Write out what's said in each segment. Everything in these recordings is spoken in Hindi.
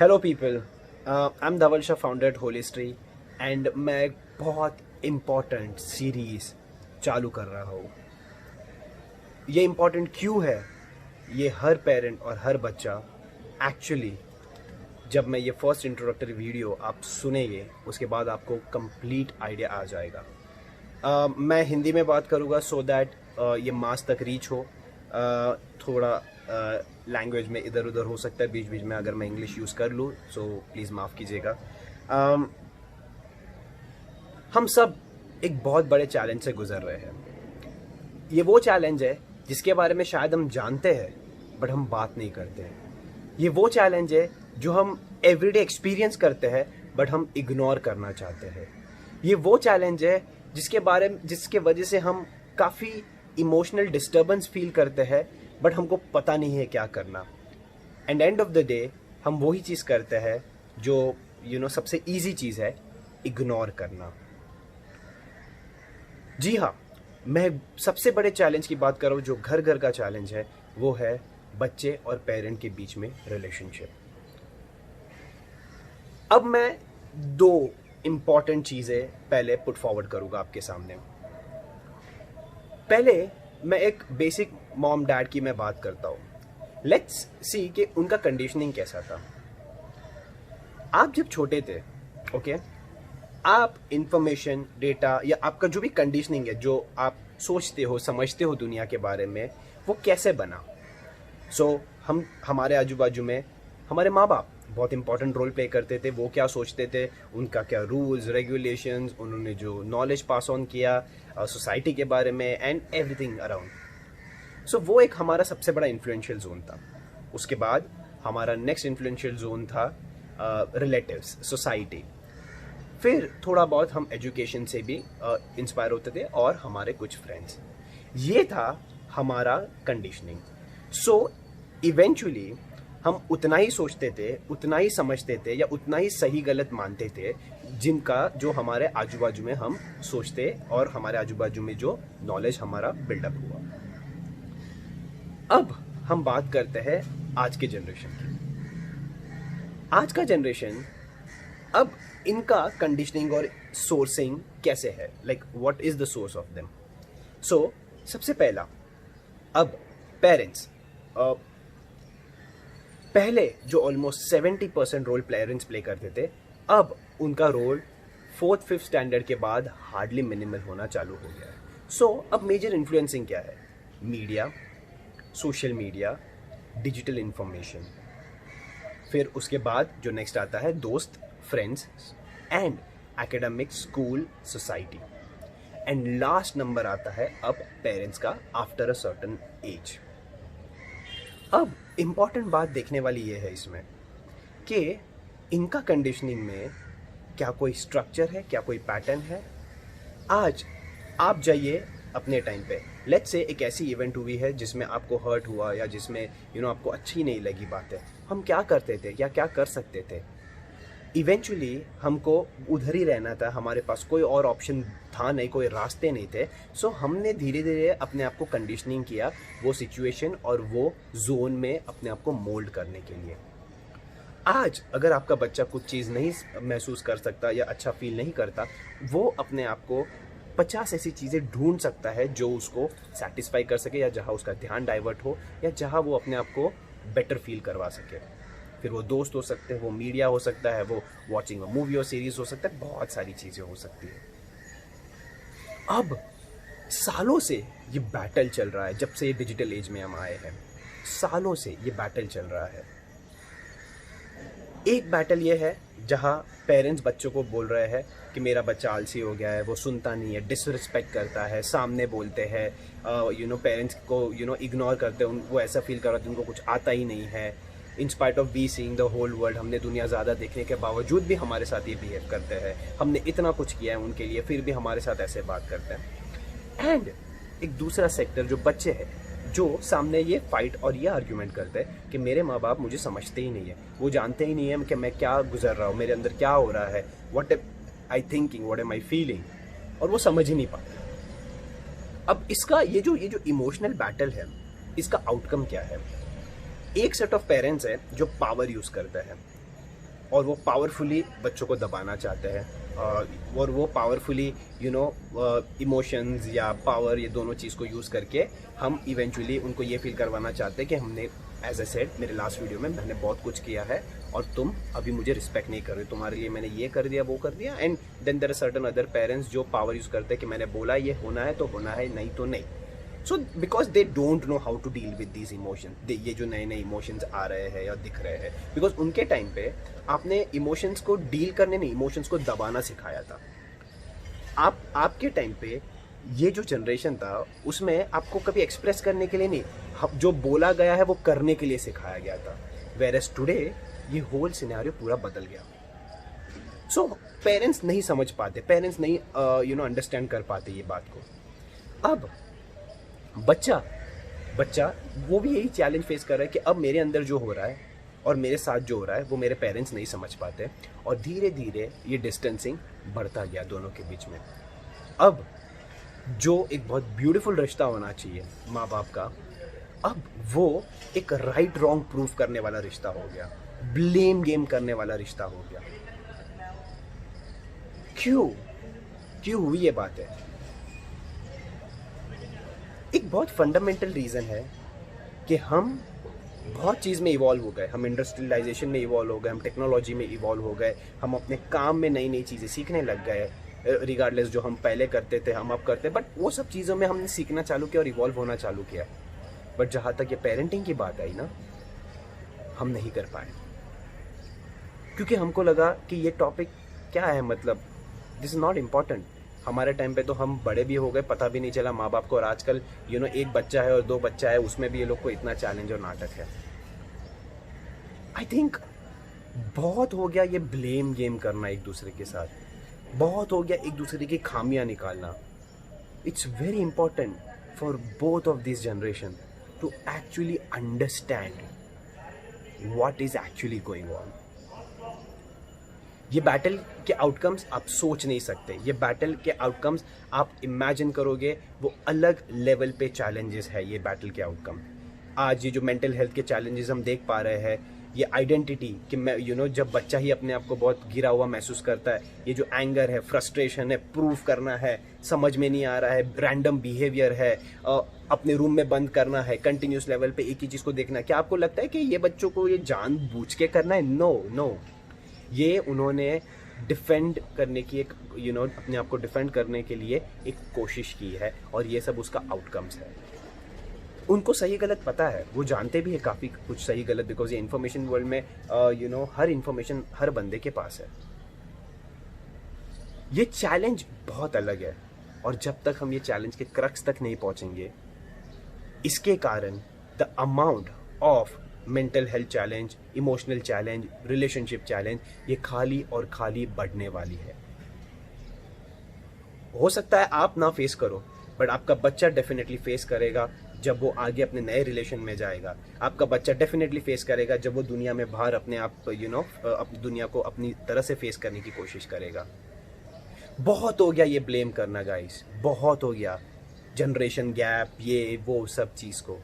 Hello people, I am Dhaval Shah, founder at Holistry and मैं एक बहुत इम्पॉर्टेंट सीरीज़ चालू कर रहा हूँ। ये इम्पॉर्टेंट क्यों है? ये हर पेरेंट और हर बच्चा एक्चुअली, जब मैं ये फर्स्ट इंट्रोडक्टरी वीडियो आप सुनेंगे उसके बाद आपको कंप्लीट आइडिया आ जाएगा। मैं हिंदी में बात करूँगा सो दैट ये मास तक रीच हो। थोड़ा लैंग्वेज में इधर उधर हो सकता है बीच बीच में, अगर मैं इंग्लिश यूज़ कर लूँ सो प्लीज़ माफ़ कीजिएगा। हम सब एक बहुत बड़े चैलेंज से गुजर रहे हैं। ये वो चैलेंज है जिसके बारे में शायद हम जानते हैं बट हम बात नहीं करते हैं। ये वो चैलेंज है जो हम एवरीडे एक्सपीरियंस करते हैं बट हम इग्नोर करना चाहते हैं। ये वो चैलेंज है जिसके वजह से हम काफ़ी इमोशनल डिस्टर्बेंस फील करते हैं बट हमको पता नहीं है क्या करना। And end of the day हम वही चीज़ करते हैं जो सबसे ईजी चीज़ है, इग्नोर करना। जी हाँ, मैं सबसे बड़े चैलेंज की बात कर रहा हूँ जो घर घर का चैलेंज है, वो है बच्चे और पेरेंट के बीच में रिलेशनशिप। अब मैं दो इम्पॉर्टेंट चीज़ें पहले पुट फॉरवर्ड करूँगा आपके सामने। पहले मैं एक बेसिक मॉम डैड की मैं बात करता हूँ। लेट्स सी कि उनका कंडीशनिंग कैसा था। आप जब छोटे थे, ओके, आप इंफॉर्मेशन, डेटा या आपका जो भी कंडीशनिंग है, जो आप सोचते हो समझते हो दुनिया के बारे में, वो कैसे बना? हम हमारे आजू बाजू में हमारे माँ बाप बहुत इंपॉर्टेंट रोल प्ले करते थे। वो क्या सोचते थे, उनका क्या रूल्स रेगुलेशंस, उन्होंने जो नॉलेज पास ऑन किया सोसाइटी के बारे में एंड एवरीथिंग अराउंड। वो एक हमारा सबसे बड़ा इन्फ्लुएंशियल जोन था। उसके बाद हमारा नेक्स्ट इन्फ्लुएंशियल जोन था रिलेटिव्स, सोसाइटी। फिर थोड़ा बहुत हम एजुकेशन से भी इंस्पायर होते थे और हमारे कुछ फ्रेंड्स। ये था हमारा कंडीशनिंग। इवेंचुअली हम उतना ही सोचते थे, उतना ही समझते थे या उतना ही सही गलत मानते थे जो हमारे आजू बाजू में हम सोचते और हमारे आजू बाजू में जो नॉलेज हमारा बिल्डअप हुआ। अब हम बात करते हैं आज के जनरेशन की। आज का जनरेशन, अब इनका कंडीशनिंग और सोर्सिंग कैसे है, like what is the source of them. सबसे पहला, अब पेरेंट्स, पहले जो ऑलमोस्ट 70% रोल पेरेंट्स प्ले करते थे, अब उनका रोल 4th-5th स्टैंडर्ड के बाद हार्डली मिनिमल होना चालू हो गया है। अब मेजर इन्फ्लुएंसिंग क्या है? Media, social media, digital information. फिर उसके बाद जो नेक्स्ट आता है दोस्त, friends and academic, school, society. And last number आता है अब पेरेंट्स का आफ्टर अ सर्टेन एज। अब इम्पॉर्टेंट बात देखने वाली ये है इसमें कि इनका कंडीशनिंग में क्या कोई स्ट्रक्चर है, क्या कोई पैटर्न है। आज आप जाइए अपने टाइम पे, लेट्स से एक ऐसी इवेंट हुई है जिसमें आपको हर्ट हुआ या जिसमें आपको अच्छी नहीं लगी बातें, हम क्या करते थे या क्या कर सकते थे? इवेंचुअली हमको उधर ही रहना था, हमारे पास कोई और ऑप्शन था नहीं, कोई रास्ते नहीं थे। हमने धीरे धीरे अपने आप को कंडीशनिंग किया वो सिचुएशन और वो जोन में अपने आप को मोल्ड करने के लिए। आज अगर आपका बच्चा कुछ चीज़ नहीं महसूस कर सकता या अच्छा फील नहीं करता, वो अपने आप को 50 ऐसी चीज़ें ढूंढ सकता है जो उसको सेटिस्फाई कर सके या जहाँ उसका ध्यान डाइवर्ट हो या जहाँ वो अपने आप को बेटर फील करवा सके। फिर वो दोस्त हो सकते हैं, वो मीडिया हो सकता है, वो वॉचिंग अ मूवी और सीरीज हो सकता है, बहुत सारी चीज़ें हो सकती है। अब सालों से ये बैटल चल रहा है, जब से ये डिजिटल एज में हम आए हैं, सालों से ये बैटल चल रहा है। एक बैटल ये है जहाँ पेरेंट्स बच्चों को बोल रहे हैं कि मेरा बच्चा आलसी हो गया है, वो सुनता नहीं है, डिसरिस्पेक्ट करता है, सामने बोलते हैं, पेरेंट्स को इग्नोर करते हैं, वो ऐसा फील कर रहा है उनको कुछ आता ही नहीं है। In spite of we seeing the whole world, हमने दुनिया ज़्यादा देखने के बावजूद भी हमारे साथ ये बिहेव करते हैं। हमने इतना कुछ किया है उनके लिए, फिर भी हमारे साथ ऐसे बात करते हैं। एंड एक दूसरा सेक्टर जो बच्चे हैं, जो सामने ये फाइट और ये आर्ग्यूमेंट करते हैं कि मेरे माँ बाप मुझे समझते ही नहीं है, वो जानते ही नहीं है कि मैं क्या गुजर रहा हूँ, मेरे अंदर क्या हो रहा है, what I thinking, what am I feeling, और वो समझ ही नहीं पाते। अब इसका ये जो इमोशनल बैटल है, इसका आउटकम क्या है? एक सेट ऑफ पेरेंट्स है जो पावर यूज करते हैं, और वो पावरफुली बच्चों को दबाना चाहते हैं, और वो पावरफुली इमोशंस या पावर, ये दोनों चीज़ को यूज़ करके हम इवेंचुअली उनको ये फील करवाना चाहते हैं कि हमने, एज ए सेड मेरे लास्ट वीडियो में, मैंने बहुत कुछ किया है और तुम अभी मुझे रिस्पेक्ट नहीं कर रहे, तुम्हारे लिए मैंने ये कर दिया, वो कर दिया। And then there are certain other parents जो पावर यूज़ करते हैं कि मैंने बोला ये होना है तो होना है, नहीं तो नहीं। So because they don't know how to deal with these emotions, ये जो नए नए इमोशंस आ रहे हैं या दिख रहे हैं, बिकॉज उनके टाइम पे आपने इमोशंस को डील करने नहीं, इमोशंस को दबाना सिखाया था। आपके टाइम पे ये जो जनरेशन था उसमें आपको कभी एक्सप्रेस करने के लिए नहीं, जो बोला गया है वो करने के लिए सिखाया गया था। वेयर एज टुडे ये होल सिनेरियो पूरा बदल गया। सो पेरेंट्स नहीं समझ पाते, पेरेंट्स नहीं अंडरस्टैंड कर पाते ये बात को। अब बच्चा वो भी यही चैलेंज फेस कर रहा है कि अब मेरे अंदर जो हो रहा है और मेरे साथ जो हो रहा है वो मेरे पेरेंट्स नहीं समझ पाते, और धीरे धीरे ये डिस्टेंसिंग बढ़ता गया दोनों के बीच में। अब जो एक बहुत ब्यूटीफुल रिश्ता होना चाहिए माँ बाप का, अब वो एक राइट रॉन्ग प्रूफ करने वाला रिश्ता हो गया, ब्लेम गेम करने वाला रिश्ता हो गया। क्यों हुई ये बात है? एक बहुत फंडामेंटल रीज़न है कि हम बहुत चीज़ में इवॉल्व हो गए, हम इंडस्ट्रियलाइजेशन में इवॉल्व हो गए, हम टेक्नोलॉजी में इवॉल्व हो गए, हम अपने काम में नई नई चीज़ें सीखने लग गए, रिगार्डलेस जो हम पहले करते थे हम अब करते, बट वो सब चीज़ों में हमने सीखना चालू किया और इवॉल्व होना चालू किया। बट जहाँ तक ये पेरेंटिंग की बात आई ना, हम नहीं कर पाए, क्योंकि हमको लगा कि ये टॉपिक क्या है, मतलब दिस इज़ नॉट इम्पॉर्टेंट। हमारे टाइम पे तो हम बड़े भी हो गए, पता भी नहीं चला माँ बाप को, और आजकल एक बच्चा है और 2 बच्चा है, उसमें भी ये लोग को इतना चैलेंज और नाटक है। आई थिंक बहुत हो गया ये ब्लेम गेम करना एक दूसरे के साथ, बहुत हो गया एक दूसरे की खामियां निकालना। It's very important for both of this generation to actually understand what is actually going on. ये बैटल के आउटकम्स आप सोच नहीं सकते, ये बैटल के आउटकम्स आप इमेजिन करोगे, वो अलग लेवल पे चैलेंजेस है ये बैटल के आउटकम। आज ये जो मेंटल हेल्थ के चैलेंजेस हम देख पा रहे हैं, ये आइडेंटिटी कि मैं जब बच्चा ही अपने आप को बहुत गिरा हुआ महसूस करता है, ये जो एंगर है, फ्रस्ट्रेशन है, प्रूफ करना है, समझ में नहीं आ रहा है, रैंडम बिहेवियर है, अपने रूम में बंद करना है, कंटिन्यूस लेवल पे एक ही चीज़ को देखना है, क्या आपको लगता है कि ये बच्चों को ये जानबूझ के करना है? नो, ये उन्होंने डिफेंड करने की एक अपने आप को डिफेंड करने के लिए एक कोशिश की है, और ये सब उसका आउटकम्स है। उनको सही गलत पता है, वो जानते भी है काफ़ी कुछ सही गलत, बिकॉज ये इन्फॉर्मेशन वर्ल्ड में हर इन्फॉर्मेशन हर बंदे के पास है। ये चैलेंज बहुत अलग है, और जब तक हम ये चैलेंज के क्रक्स तक नहीं पहुंचेंगे, इसके कारण the amount of mental health challenge, emotional challenge, relationship challenge, ये खाली और खाली बढ़ने वाली है। हो सकता है आप ना फेस करो, बट आपका बच्चा डेफिनेटली फेस करेगा जब वो आगे अपने नए रिलेशन में जाएगा। आपका बच्चा डेफिनेटली फेस करेगा जब वो दुनिया में बाहर अपने आप अपनी दुनिया को अपनी तरह से फेस करने की कोशिश करेगा। बहुत हो गया ये ब्लेम करना गाइस, बहुत हो गया, जनरेशन गैप, ये वो सब चीज़ को।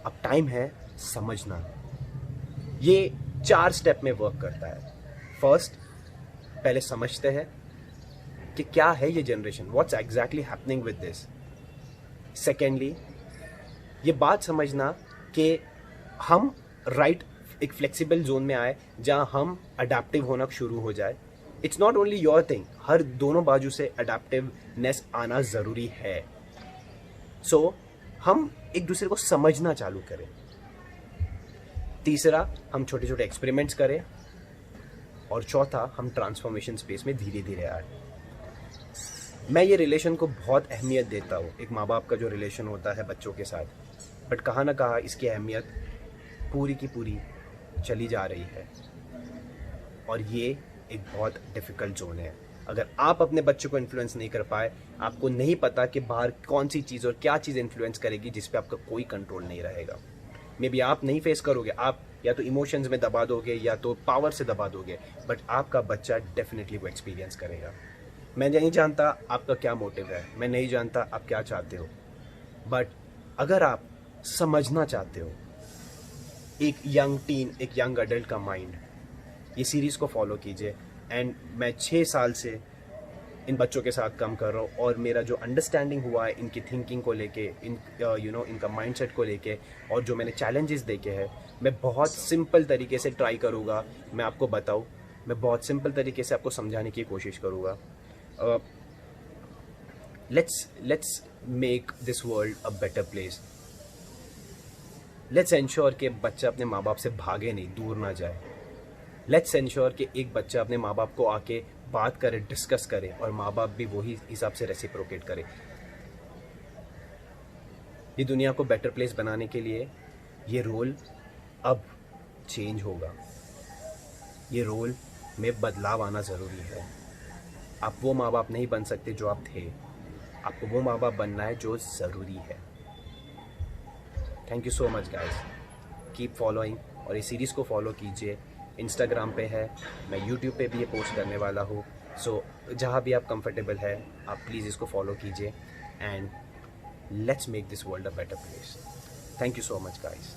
अब टाइम है समझना। ये 4 स्टेप में वर्क करता है। फर्स्ट, पहले समझते हैं कि क्या है ये generation, what's exactly happening with this. Secondly, ये बात समझना कि हम एक फ्लेक्सिबल जोन में आए जहां हम अडेप्टिव होना शुरू हो जाए। It's not only your thing, हर दोनों बाजू से अडेप्टिवनेस आना ज़रूरी है। सो हम एक दूसरे को समझना चालू करें। तीसरा, हम छोटे छोटे एक्सपेरिमेंट्स करें, और चौथा, हम ट्रांसफॉर्मेशन स्पेस में धीरे धीरे आए। मैं ये रिलेशन को बहुत अहमियत देता हूँ, एक माँ बाप का जो रिलेशन होता है बच्चों के साथ, बट कहाँ ना कहाँ इसकी अहमियत पूरी की पूरी चली जा रही है, और ये एक बहुत डिफ़िकल्ट जोन है। अगर आप अपने बच्चों को इन्फ्लुएंस नहीं कर पाए, आपको नहीं पता कि बाहर कौन सी चीज़ और क्या चीज़ इन्फ्लुएंस करेगी जिस पे आपका कोई कंट्रोल नहीं रहेगा। मे बी आप नहीं फेस करोगे, आप या तो इमोशंस में दबा दोगे या तो पावर से दबा दोगे, बट आपका बच्चा डेफिनेटली वो एक्सपीरियंस करेगा। मैं नहीं जानता आपका क्या मोटिव है, मैं नहीं जानता आप क्या चाहते हो, बट अगर आप समझना चाहते हो एक यंग टीन, एक यंग अडल्ट का माइंड, ये सीरीज़ को फॉलो कीजिए। एंड मैं 6 साल से इन बच्चों के साथ काम कर रहा हूँ और मेरा जो अंडरस्टैंडिंग हुआ है इनकी थिंकिंग को लेके, इनका माइंडसेट को लेके, और जो मैंने चैलेंजेस देखे हैं, मैं बहुत सिंपल तरीके से ट्राई करूँगा मैं आपको बताऊँ, मैं बहुत सिंपल तरीके से आपको समझाने की कोशिश करूँगा। Let's make this world a better place. Let's ensure कि बच्चा अपने माँ बाप से भागे नहीं, दूर ना जाए। लेट्स एंश्योर कि एक बच्चा अपने माँ बाप को आके बात करे, डिस्कस करे, और माँ बाप भी वही हिसाब से रेसिप्रोकेट करे। ये दुनिया को बेटर प्लेस बनाने के लिए ये रोल अब चेंज होगा। ये रोल में बदलाव आना ज़रूरी है। आप वो माँ बाप नहीं बन सकते जो आप थे, आपको वो माँ बाप बनना है जो ज़रूरी है। Thank you so much guys, keep following, और इस सीरीज़ को फॉलो कीजिए। इंस्टाग्राम पे है, मैं यूट्यूब पे भी ये पोस्ट करने वाला हूँ। सो जहाँ भी आप कंफर्टेबल है आप प्लीज़ इसको फॉलो कीजिए, and let's make this world a better place. Thank you so much guys.